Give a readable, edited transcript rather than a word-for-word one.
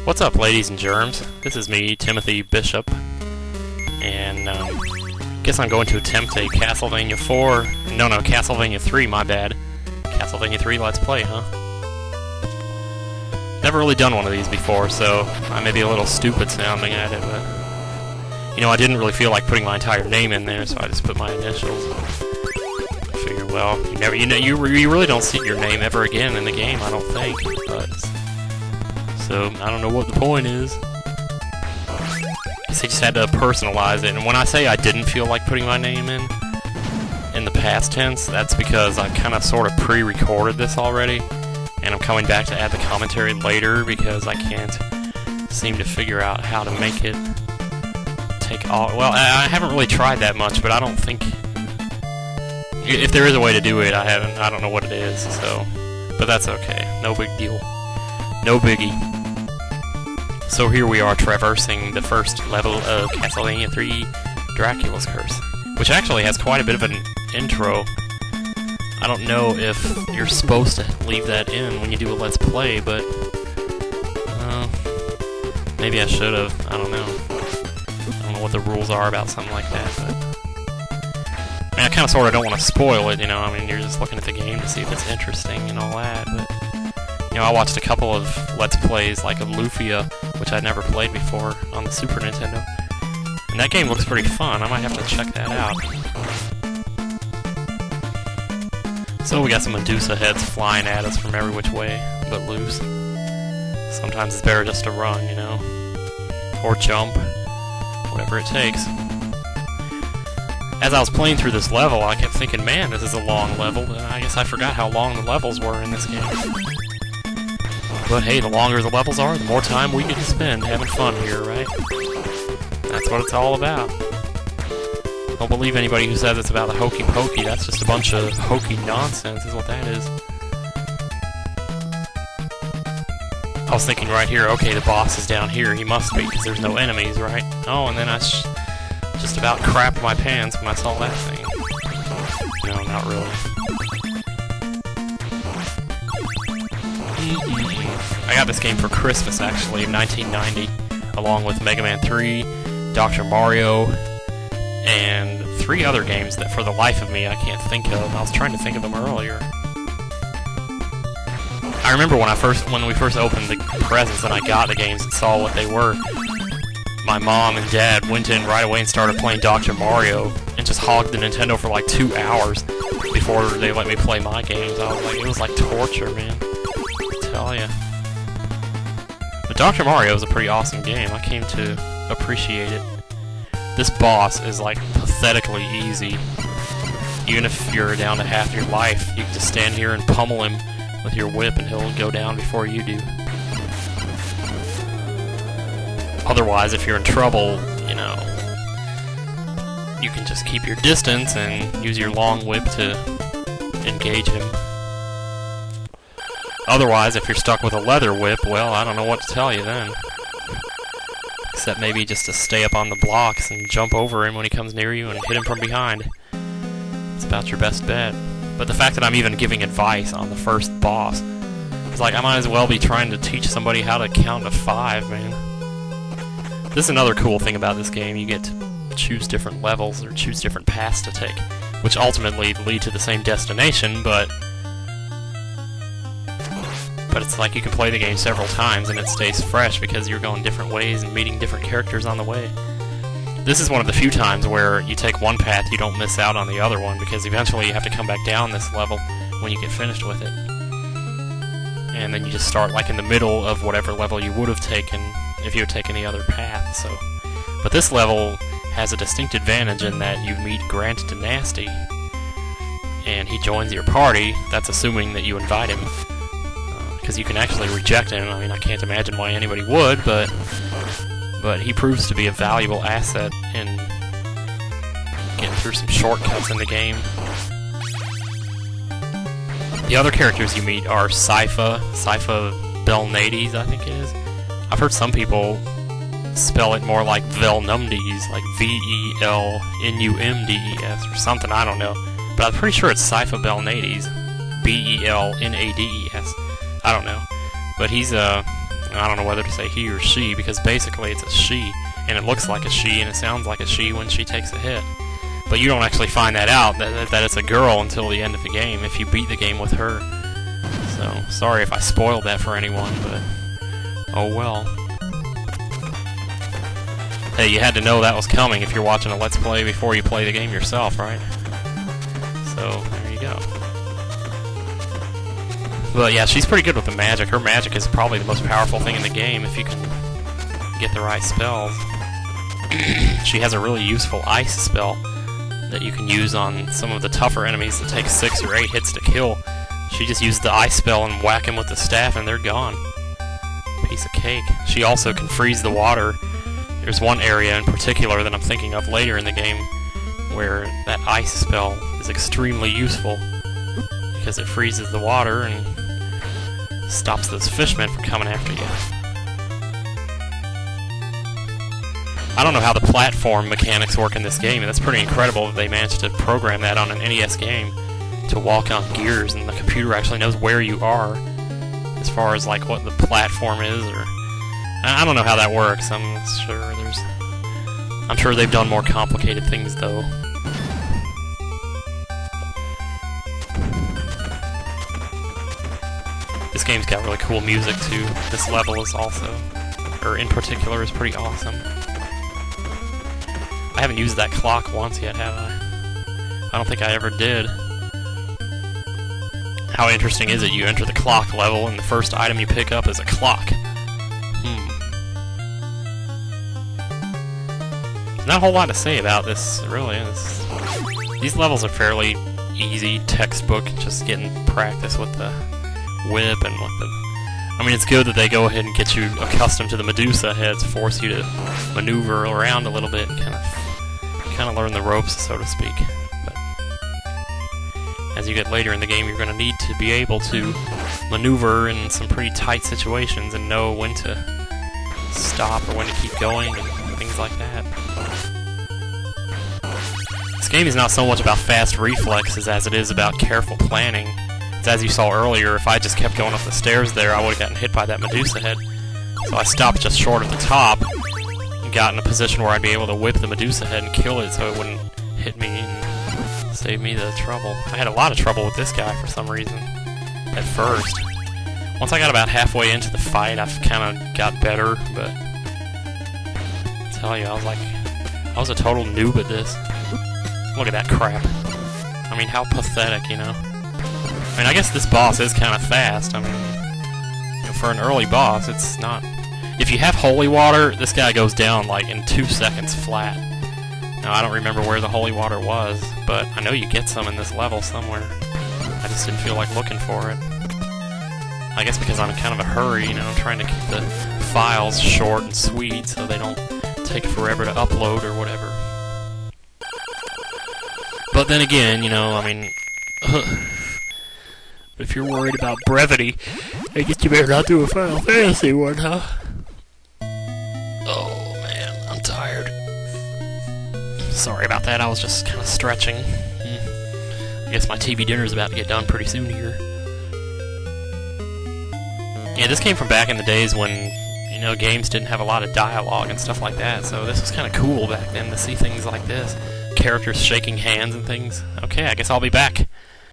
What's up, ladies and germs? This is me, Timothy Bishop, and guess I'm going to attempt a Castlevania 4. No, Castlevania 3. My bad. Castlevania 3 Let's Play, huh? Never really done one of these before, so I may be a little stupid sounding at it, but you know, I didn't really feel like putting my entire name in there, so I just put my initials. I figured, well, you really don't see your name ever again in the game, I don't think. But so I don't know what the point is. Guess I just had to personalize it, and when I say I didn't feel like putting my name in the past tense, that's because I kind of sort of pre-recorded this already, and I'm coming back to add the commentary later because I can't seem to figure out how to make it take all. Well, I haven't really tried that much, but I don't think if there is a way to do it, I don't know what it is. So, but that's okay. No big deal. No biggie. So here we are traversing the first level of Castlevania 3 Dracula's Curse, which actually has quite a bit of an intro. I don't know if you're supposed to leave that in when you do a Let's Play, but maybe I should have. I don't know. I don't know what the rules are about something like that, but I mean, I kind of sort of don't want to spoil it, you know. I mean, you're just looking at the game to see if it's interesting and all that, but you know, I watched a couple of Let's Plays, like of Lufia, which I'd never played before on the Super Nintendo, and that game looks pretty fun. I might have to check that out. So we got some Medusa heads flying at us from every which way, but loose. Sometimes it's better just to run, you know, or jump, whatever it takes. As I was playing through this level, I kept thinking, man, this is a long level, and I guess I forgot how long the levels were in this game. But hey, the longer the levels are, the more time we get to spend having fun here, right? That's what it's all about. Don't believe anybody who says it's about the hokey pokey. That's just a bunch of hokey nonsense, is what that is. I was thinking right here, okay, the boss is down here. He must be, because there's no enemies, right? Oh, and then I just about crapped my pants when I saw that thing. No, not really. I got this game for Christmas, actually, in 1990, along with Mega Man 3, Dr. Mario, and 3 other games that for the life of me I can't think of. I was trying to think of them earlier. I remember when we first opened the presents and I got the games and saw what they were, my mom and dad went in right away and started playing Dr. Mario and just hogged the Nintendo for like 2 hours before they let me play my games. I was like, it was like torture, man. I tell ya. But Dr. Mario is a pretty awesome game. I came to appreciate it. This boss is like pathetically easy. Even if you're down to half your life, you can just stand here and pummel him with your whip and he'll go down before you do. Otherwise, if you're in trouble, you know, you can just keep your distance and use your long whip to engage him. Otherwise, if you're stuck with a leather whip, well, I don't know what to tell you then. Except maybe just to stay up on the blocks and jump over him when he comes near you and hit him from behind. It's about your best bet. But the fact that I'm even giving advice on the first boss, it's like I might as well be trying to teach somebody how to count to 5, man. This is another cool thing about this game. You get to choose different levels or choose different paths to take, which ultimately lead to the same destination, but it's like you can play the game several times and it stays fresh because you're going different ways and meeting different characters on the way. This is one of the few times where you take one path, you don't miss out on the other one, because eventually you have to come back down this level when you get finished with it. And then you just start like in the middle of whatever level you would have taken if you had taken the other path. So, but this level has a distinct advantage in that you meet Grant Danasty, and he joins your party. That's assuming that you invite him, because you can actually reject him. I mean, I can't imagine why anybody would, but he proves to be a valuable asset in getting through some shortcuts in the game. The other characters you meet are Sypha Belnades, I think it is. I've heard some people spell it more like Velnumdes, like Velnumdes or something, I don't know. But I'm pretty sure it's Sypha Belnades, Belnades. I don't know. But he's a I don't know whether to say he or she, because basically it's a she, and it looks like a she, and it sounds like a she when she takes a hit. But you don't actually find that out, that it's a girl, until the end of the game, if you beat the game with her. So, sorry if I spoiled that for anyone, but oh well. Hey, you had to know that was coming if you're watching a Let's Play before you play the game yourself, right? So, there you go. But yeah, she's pretty good with the magic. Her magic is probably the most powerful thing in the game if you can get the right spells. She has a really useful ice spell that you can use on some of the tougher enemies that take 6 or 8 hits to kill. She just uses the ice spell and whack them with the staff and they're gone. Piece of cake. She also can freeze the water. There's one area in particular that I'm thinking of later in the game where that ice spell is extremely useful because it freezes the water and stops those fishmen from coming after you. I don't know how the platform mechanics work in this game, and that's pretty incredible that they managed to program that on an NES game to walk on gears, and the computer actually knows where you are as far as like what the platform is, or I don't know how that works. I'm sure they've done more complicated things though. This game's got really cool music too. This level is also, or in particular, is pretty awesome. I haven't used that clock once yet, have I? I don't think I ever did. How interesting is it? You enter the clock level and the first item you pick up is a clock. There's not a whole lot to say about this, really. These levels are fairly easy, textbook, just getting practice with the whip and with the... I mean, it's good that they go ahead and get you accustomed to the Medusa heads, force you to maneuver around a little bit, and kind of learn the ropes, so to speak. But as you get later in the game, you're going to need to be able to maneuver in some pretty tight situations and know when to stop or when to keep going and things like that. This game is not so much about fast reflexes as it is about careful planning. As you saw earlier, if I just kept going up the stairs there, I would have gotten hit by that Medusa head. So I stopped just short of the top and got in a position where I'd be able to whip the Medusa head and kill it so it wouldn't hit me and save me the trouble. I had a lot of trouble with this guy for some reason at first. Once I got about halfway into the fight, I've kind of got better, but I tell you, I was a total noob at this. Look at that crap. I mean, how pathetic, you know? I mean, I guess this boss is kind of fast. I mean, you know, for an early boss, it's not... If you have holy water, this guy goes down, like, in 2 seconds flat. Now, I don't remember where the holy water was, but I know you get some in this level somewhere. I just didn't feel like looking for it. I guess because I'm in kind of a hurry, you know, I'm trying to keep the files short and sweet so they don't take forever to upload or whatever. But then again, you know, I mean... If you're worried about brevity, I guess you better not do a Final Fantasy one, huh? Oh, man, I'm tired. Sorry about that, I was just kind of stretching. I guess my TV dinner's about to get done pretty soon here. Yeah, this came from back in the days when, you know, games didn't have a lot of dialogue and stuff like that, so this was kind of cool back then to see things like this. Characters shaking hands and things. Okay, I guess I'll be back.